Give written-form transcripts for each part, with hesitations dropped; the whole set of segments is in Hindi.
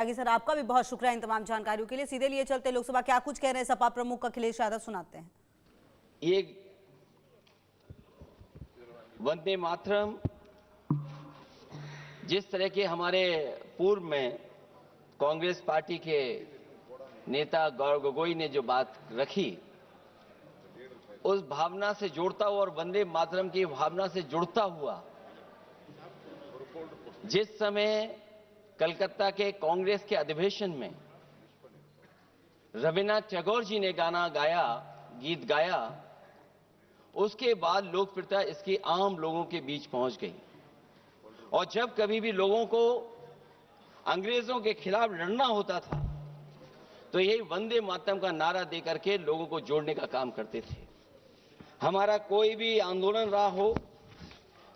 आगे सर आपका भी बहुत शुक्रिया इन तमाम जानकारियों के लिए। सीधे लिए चलते लोकसभा क्या कुछ कह रहे हैं सपा प्रमुख अखिलेश यादव, सुनाते हैं। ये वंदे मातरम जिस तरह के हमारे पूर्व में कांग्रेस पार्टी के नेता गौरव गोगोई ने जो बात रखी, उस भावना से जोड़ता हुआ और वंदे मातरम की भावना से जुड़ता हुआ जिस समय कलकत्ता के कांग्रेस के अधिवेशन में रविन्द्रनाथ टैगोर जी ने गाना गाया, गीत गाया, उसके बाद लोकप्रियता इसकी आम लोगों के बीच पहुंच गई। और जब कभी भी लोगों को अंग्रेजों के खिलाफ लड़ना होता था तो यही वंदे मातरम का नारा देकर के लोगों को जोड़ने का काम करते थे। हमारा कोई भी आंदोलन रहा हो,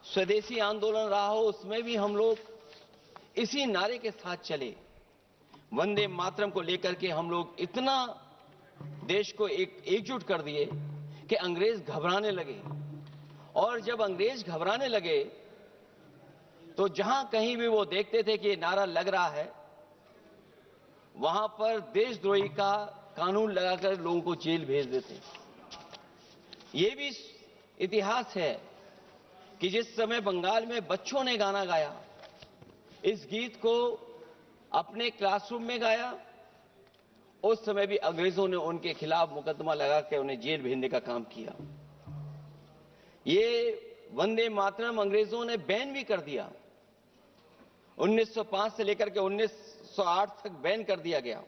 स्वदेशी आंदोलन रहा हो, उसमें भी हम लोग इसी नारे के साथ चले। वंदे मातरम को लेकर के हम लोग इतना देश को एकजुट कर दिए कि अंग्रेज घबराने लगे। और जब अंग्रेज घबराने लगे तो जहां कहीं भी वो देखते थे कि ये नारा लग रहा है, वहां पर देशद्रोही का कानून लगाकर लोगों को जेल भेज देते। ये भी इतिहास है कि जिस समय बंगाल में बच्चों ने गाना गाया, इस गीत को अपने क्लासरूम में गाया, उस समय भी अंग्रेजों ने उनके खिलाफ मुकदमा लगा के उन्हें जेल भेजने का काम किया। ये वंदे मातरम अंग्रेजों ने बैन भी कर दिया। 1905 से लेकर के 1908 तक बैन कर दिया गया।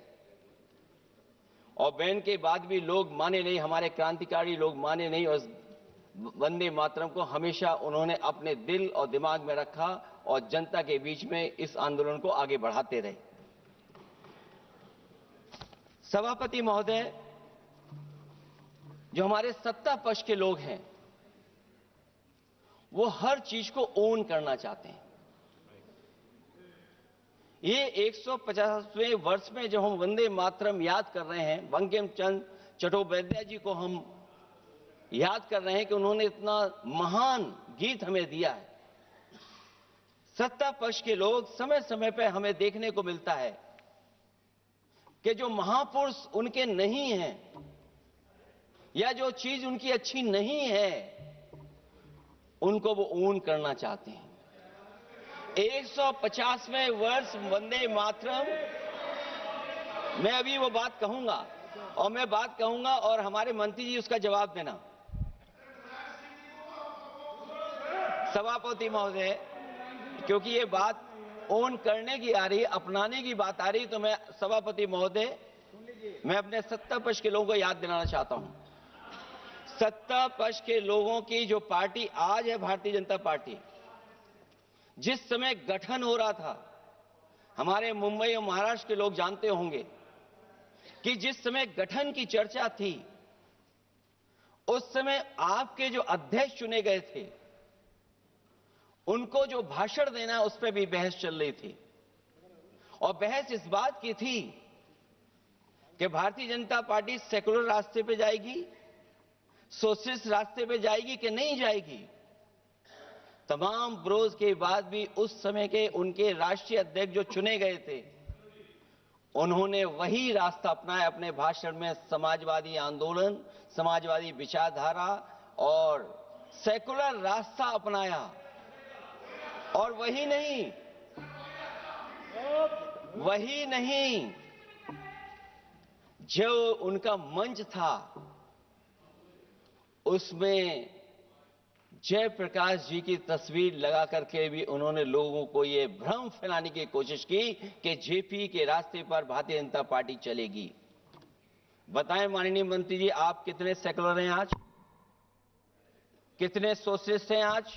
और बैन के बाद भी लोग माने नहीं, हमारे क्रांतिकारी लोग माने नहीं, और वंदे मातरम को हमेशा उन्होंने अपने दिल और दिमाग में रखा और जनता के बीच में इस आंदोलन को आगे बढ़ाते रहे। सभापति महोदय, जो हमारे सत्ता पक्ष के लोग हैं वो हर चीज को ओन करना चाहते हैं। ये 150वें वर्ष में जब हम वंदे मातरम याद कर रहे हैं, बंकिम चंद्र चट्टोपाध्याय जी को हम याद कर रहे हैं कि उन्होंने इतना महान गीत हमें दिया है। सत्ता पक्ष के लोग समय समय पर हमें देखने को मिलता है कि जो महापुरुष उनके नहीं हैं या जो चीज उनकी अच्छी नहीं है, उनको वो ओन करना चाहते हैं। 150वें वर्ष वंदे मातरम, मैं अभी वो बात कहूंगा और मैं बात कहूंगा और हमारे मंत्री जी उसका जवाब देना। सभापति महोदय, क्योंकि ये बात ओन करने की आ रही है, अपनाने की बात आ रही, तो मैं सभापति महोदय, मैं अपने सत्ता पक्ष के लोगों को याद दिलाना चाहता हूं। सत्ता पक्ष के लोगों की जो पार्टी आज है, भारतीय जनता पार्टी, जिस समय गठन हो रहा था, हमारे मुंबई और महाराष्ट्र के लोग जानते होंगे कि जिस समय गठन की चर्चा थी, उस समय आपके जो अध्यक्ष चुने गए थे, उनको जो भाषण देना है उस पर भी बहस चल रही थी। और बहस इस बात की थी कि भारतीय जनता पार्टी सेकुलर रास्ते पे जाएगी, सोशलिस्ट रास्ते पे जाएगी कि नहीं जाएगी। तमाम विरोध के बाद भी उस समय के उनके राष्ट्रीय अध्यक्ष जो चुने गए थे, उन्होंने वही रास्ता अपनाया अपने भाषण में। समाजवादी आंदोलन, समाजवादी विचारधारा और सेकुलर रास्ता अपनाया। और वही नहीं, जो उनका मंच था उसमें जयप्रकाश जी की तस्वीर लगा करके भी उन्होंने लोगों को ये भ्रम फैलाने की कोशिश की कि जेपी के रास्ते पर भारतीय जनता पार्टी चलेगी। बताएं माननीय मंत्री जी, आप कितने सेकुलर हैं आज, कितने सोशलिस्ट हैं आज?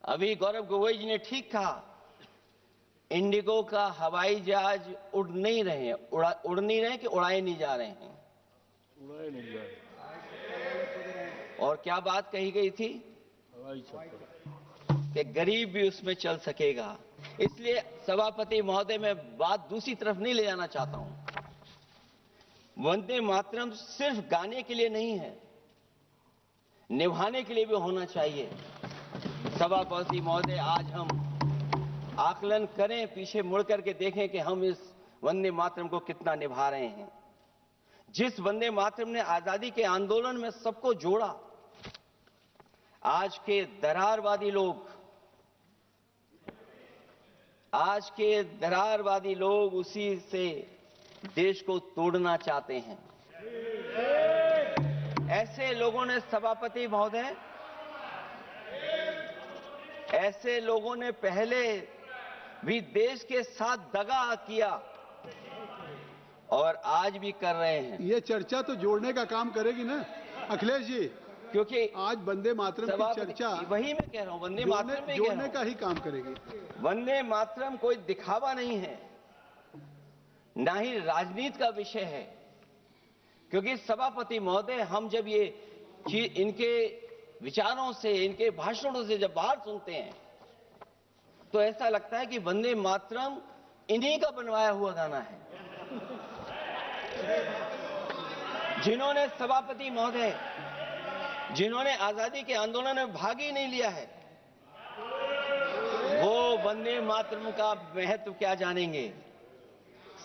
अभी गौरव गोगोई जी ने ठीक कहा, इंडिगो का हवाई जहाज उड़ नहीं रहे हैं, उड़ नहीं रहे कि उड़ाए नहीं जा रहे हैं? उड़ाए नहीं जा रहे। और क्या बात कही गई थी कि गरीब भी उसमें चल सकेगा। इसलिए सभापति महोदय, मैं बात दूसरी तरफ नहीं ले जाना चाहता हूं। वंदे मातरम सिर्फ गाने के लिए नहीं है, निभाने के लिए भी होना चाहिए। सभापति महोदय, आज हम आकलन करें, पीछे मुड़ करके देखें कि हम इस वंदे मातरम को कितना निभा रहे हैं। जिस वंदे मातरम ने आजादी के आंदोलन में सबको जोड़ा, आज के दरारवादी लोग उसी से देश को तोड़ना चाहते हैं। ऐसे लोगों ने सभापति महोदय, ऐसे लोगों ने पहले भी देश के साथ दगा किया और आज भी कर रहे हैं। ये चर्चा तो जोड़ने का काम करेगी ना अखिलेश जी, क्योंकि आज वंदे मातरम की चर्चा वही मैं कह रहा हूं, वंदे मातरम में जोड़ने का ही काम करेगी। वंदे मातरम कोई दिखावा नहीं है, ना ही राजनीति का विषय है। क्योंकि सभापति महोदय, हम जब ये चीज इनके विचारों से, इनके भाषणों से जब बाहर सुनते हैं तो ऐसा लगता है कि वंदे मातरम इन्हीं का बनवाया हुआ गाना है। जिन्होंने सभापति महोदय, जिन्होंने आजादी के आंदोलन में भाग ही नहीं लिया है, वो वंदे मातरम का महत्व क्या जानेंगे।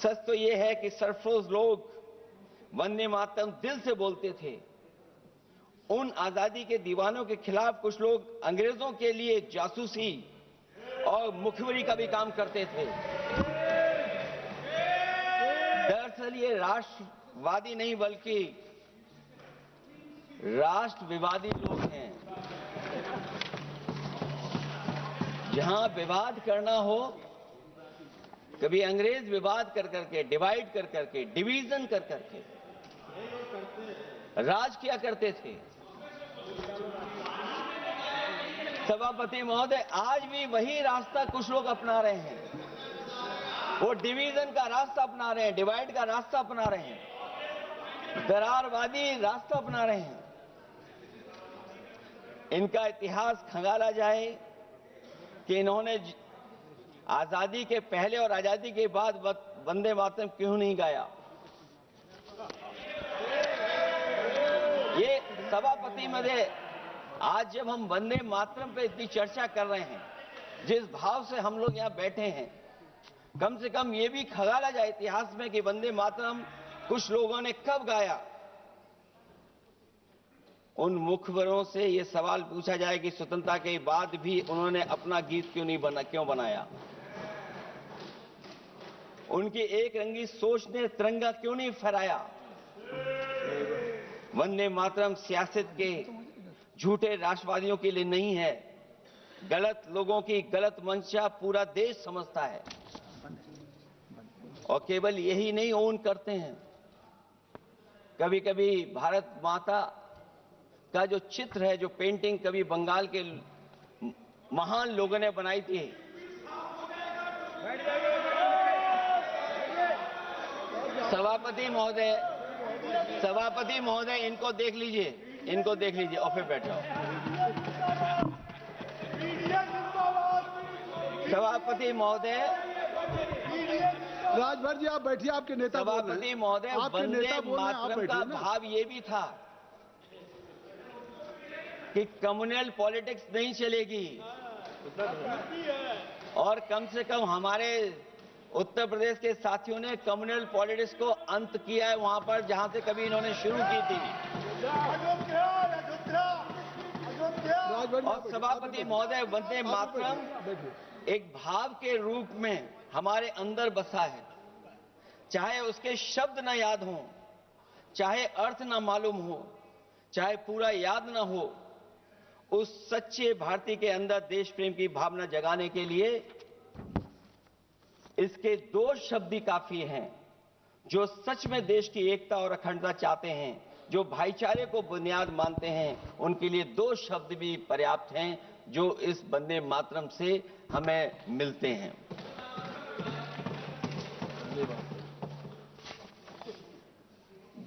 सच तो यह है कि सरफरोश लोग वंदे मातरम दिल से बोलते थे। उन आजादी के दीवानों के खिलाफ कुछ लोग अंग्रेजों के लिए जासूसी और मुखबिरी का भी काम करते थे। दरअसल ये राष्ट्रवादी नहीं बल्कि राष्ट्र विवादी लोग हैं। जहां विवाद करना हो, कभी अंग्रेज विवाद कर करके, डिवाइड कर करके, डिवीजन कर करके राज किया करते थे। सभापति महोदय, आज भी वही रास्ता कुछ लोग अपना रहे हैं। वो डिवीजन का रास्ता अपना रहे हैं, डिवाइड का रास्ता अपना रहे हैं, दरारवादी रास्ता अपना रहे हैं। इनका इतिहास खंगाला जाए कि इन्होंने आजादी के पहले और आजादी के बाद वंदे मातरम क्यों नहीं गाया। ये सभापति महोदय, आज जब हम वंदे मातरम पे इतनी चर्चा कर रहे हैं, जिस भाव से हम लोग यहाँ बैठे हैं, कम से कम ये भी खंगाला जाए इतिहास में कि वंदे मातरम कुछ लोगों ने कब गाया। उन मुखबरों से ये सवाल पूछा जाए कि स्वतंत्रता के बाद भी उन्होंने अपना गीत क्यों बनाया। उनकी एक रंगी सोच ने तिरंगा क्यों नहीं फहराया। वंदे मातरम सियासत के झूठे राष्ट्रवादियों के लिए नहीं है। गलत लोगों की गलत मंशा पूरा देश समझता है और केवल यही नहीं ओन करते हैं। कभी कभी भारत माता का जो चित्र है, जो पेंटिंग कभी बंगाल के महान लोगों ने बनाई थी, सभापति महोदय इनको देख लीजिए और फिर बैठ जाओ। सभापति महोदय, राजभर जी आप बैठिए, आपके नेता बोल रहे हैं। सभापति महोदय, वंदे मातरम का भाव ये भी था कि कम्युनल पॉलिटिक्स नहीं चलेगी और कम से कम हमारे उत्तर प्रदेश के साथियों ने कम्युनल पॉलिटिक्स को अंत किया है वहां पर जहां से कभी इन्होंने शुरू की थी। और सभापति महोदय, वंदे मातरम एक भाव के रूप में हमारे अंदर बसा है। चाहे उसके शब्द ना याद हों, चाहे अर्थ ना मालूम हो, चाहे पूरा याद ना हो, उस सच्चे भारतीय के अंदर देश प्रेम की भावना जगाने के लिए इसके दो शब्द ही काफी हैं। जो सच में देश की एकता और अखंडता चाहते हैं, जो भाईचारे को बुनियाद मानते हैं, उनके लिए दो शब्द भी पर्याप्त हैं जो इस वंदे मातरम से हमें मिलते हैं।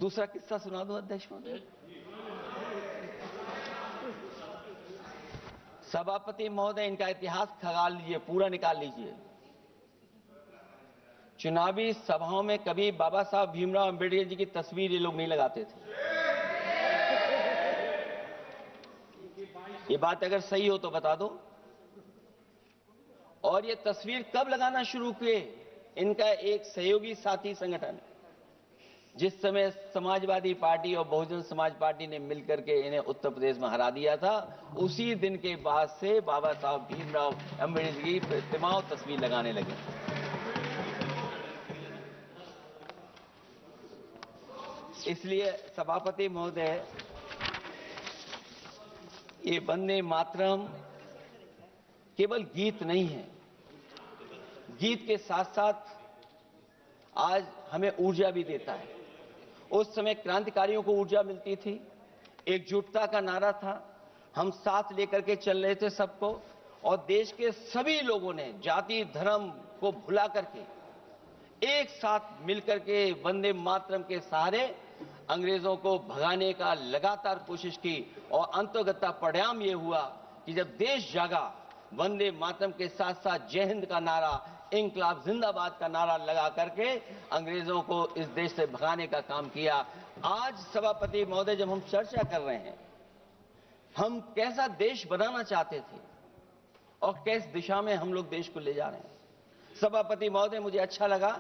दूसरा किस्सा सुना दो अध्यक्ष महोदय। सभापति महोदय, इनका इतिहास खंगाल लीजिए, पूरा निकाल लीजिए। चुनावी सभाओं में कभी बाबा साहब भीमराव अंबेडकर जी की तस्वीर ये लोग नहीं लगाते थे। ये बात अगर सही हो तो बता दो। और ये तस्वीर कब लगाना शुरू किए इनका एक सहयोगी साथी संगठन, जिस समय समाजवादी पार्टी और बहुजन समाज पार्टी ने मिलकर के इन्हें उत्तर प्रदेश में हरा दिया था, उसी दिन के बाद से बाबा साहब भीमराव अम्बेडकर की प्रतिमा और तस्वीर लगाने लगे। इसलिए सभापति महोदय, ये वंदे मातरम केवल गीत नहीं है, गीत के साथ साथ आज हमें ऊर्जा भी देता है। उस समय क्रांतिकारियों को ऊर्जा मिलती थी, एकजुटता का नारा था, हम साथ लेकर के चल रहे थे सबको, और देश के सभी लोगों ने जाति धर्म को भुला करके एक साथ मिलकर के वंदे मातरम के सहारे अंग्रेजों को भगाने का लगातार कोशिश की, और अंततः परिणाम ये हुआ कि जब देश जागा, वंदे मातरम के साथ साथ जय हिंद का नारा, इंकलाब जिंदाबाद का नारा लगा करके अंग्रेजों को इस देश से भगाने का काम किया। आज सभापति महोदय, जब हम चर्चा कर रहे हैं, हम कैसा देश बनाना चाहते थे और किस दिशा में हम लोग देश को ले जा रहे हैं। सभापति महोदय, मुझे अच्छा लगा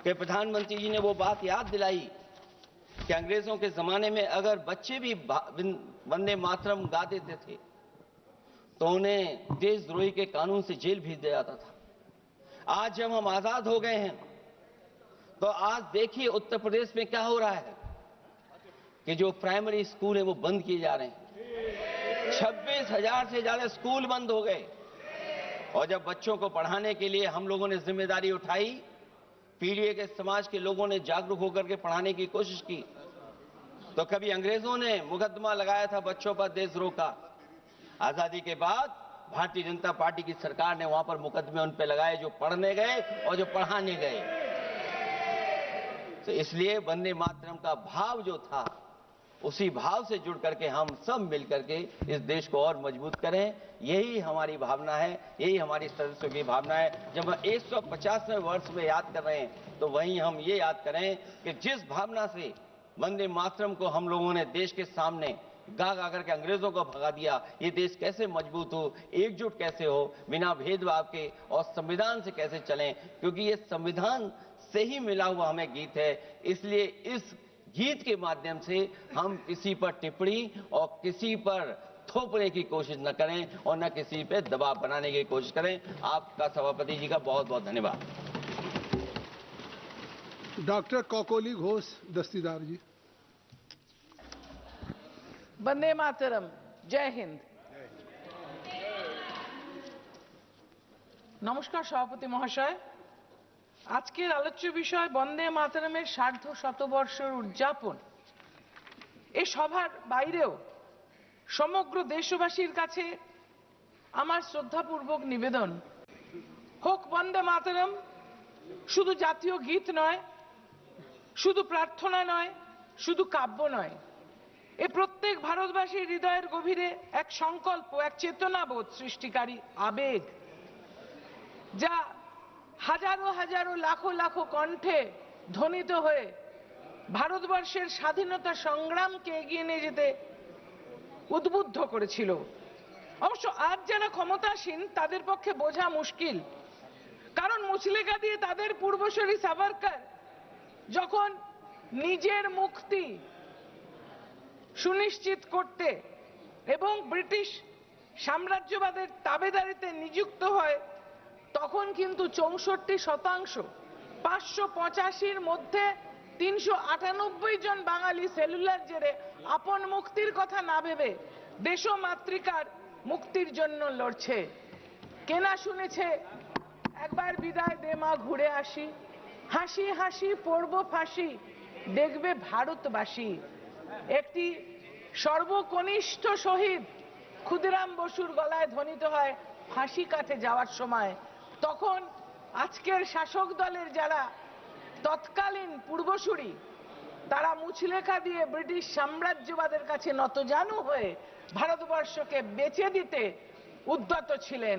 कि प्रधानमंत्री जी ने वो बात याद दिलाई कि अंग्रेजों के जमाने में अगर बच्चे भी वंदे मातरम गा देते थे तो उन्हें देशद्रोही के कानून से जेल भेज दिया जाता था। आज जब हम आजाद हो गए हैं, तो आज देखिए उत्तर प्रदेश में क्या हो रहा है कि जो प्राइमरी स्कूल है वो बंद किए जा रहे हैं। 26,000 से ज्यादा स्कूल बंद हो गए। और जब बच्चों को पढ़ाने के लिए हम लोगों ने जिम्मेदारी उठाई, पीढ़ी के समाज के लोगों ने जागरूक होकर के पढ़ाने की कोशिश की, तो कभी अंग्रेजों ने मुकदमा लगाया था बच्चों पर देशद्रोह का। आजादी के बाद भारतीय जनता पार्टी की सरकार ने वहां पर मुकदमे उन पे लगाए जो पढ़ने गए और जो पढ़ाने गए। तो इसलिए वंदे मातरम का भाव जो था, उसी भाव से जुड़ करके हम सब मिलकर के इस देश को और मजबूत करें, यही हमारी भावना है, यही हमारी सदस्यों की भावना है। जब हम 150वें वर्ष में याद कर रहे हैं, तो वहीं हम ये याद करें कि जिस भावना से वंदे मातरम को हम लोगों ने देश के सामने गा गा करके अंग्रेजों को भगा दिया, ये देश कैसे मजबूत हो, एकजुट कैसे हो, बिना भेदभाव के, और संविधान से कैसे चलें, क्योंकि ये संविधान से ही मिला हुआ हमें गीत है। इसलिए इस गीत के माध्यम से हम किसी पर टिप्पणी और किसी पर थोपने की कोशिश न करें और न किसी पे दबाव बनाने की कोशिश करें। आपका सभापति जी का बहुत बहुत धन्यवाद। डॉक्टर कौकोली घोष दस्तीदार जी। वंदे मातरम, जय हिंद। नमस्कार सभापति মহাশয়, আজকের আলোচ্য বিষয় বন্দে মাতরমের সার্ধ শতবর্ষের উদযাপন। এই সভার বাইরেও সমগ্র দেশবাসীর কাছে আমার শ্রদ্ধাপূর্বক নিবেদন, হোক বন্দে মাতরম শুধু জাতীয় গীত নয়, শুধু প্রার্থনা নয়, শুধু কাব্য নয়, এ প্রত্যেক ভারতবাসীর হৃদয়ের গভীরে এক সংকল্প, এক চেতনাবোধ সৃষ্টিকারী আবেগ, যা হাজারো হাজারো লাখো লাখো কণ্ঠে ধ্বনিত হয়ে ভারতবর্ষের স্বাধীনতা সংগ্রামকে এগিয়ে নিয়ে যেতে উদ্বুদ্ধ করেছিল। অবশ্য আজ যারা ক্ষমতাসীন তাদের পক্ষে বোঝা মুশকিল, কারণ মুচলেকা দিয়ে তাদের পূর্বসূরি সাভারকর যখন নিজের মুক্তি সুনিশ্চিত করতে এবং ব্রিটিশ সাম্রাজ্যবাদের তাবেদারিতে নিযুক্ত হয়, তখন কিন্তু 64%, 585-র মধ্যে 398 জন বাঙালি সেলুলার জেরে আপন মুক্তির কথা না ভেবে দেশ মাতৃকার মুক্তির জন্য লড়ছে। কেনা শুনেছে একবার বিদায় দে মা ঘুরে আসি, হাসি হাসি পড়ব ফাঁসি দেখবে ভারতবাসী। একটি সর্বকনিষ্ঠ শহীদ ক্ষুদিরাম বসুর গলায় ধ্বনিত হয় ফাঁসি কাটে যাওয়ার সময়। তখন আজকের শাসক দলের যারা তৎকালীন পূর্বসূরি, তারা মুচলেখা দিয়ে ব্রিটিশ সাম্রাজ্যবাদের কাছে নতজানু হয়ে ভারতবর্ষকে বেচে দিতে উদ্যত ছিলেন।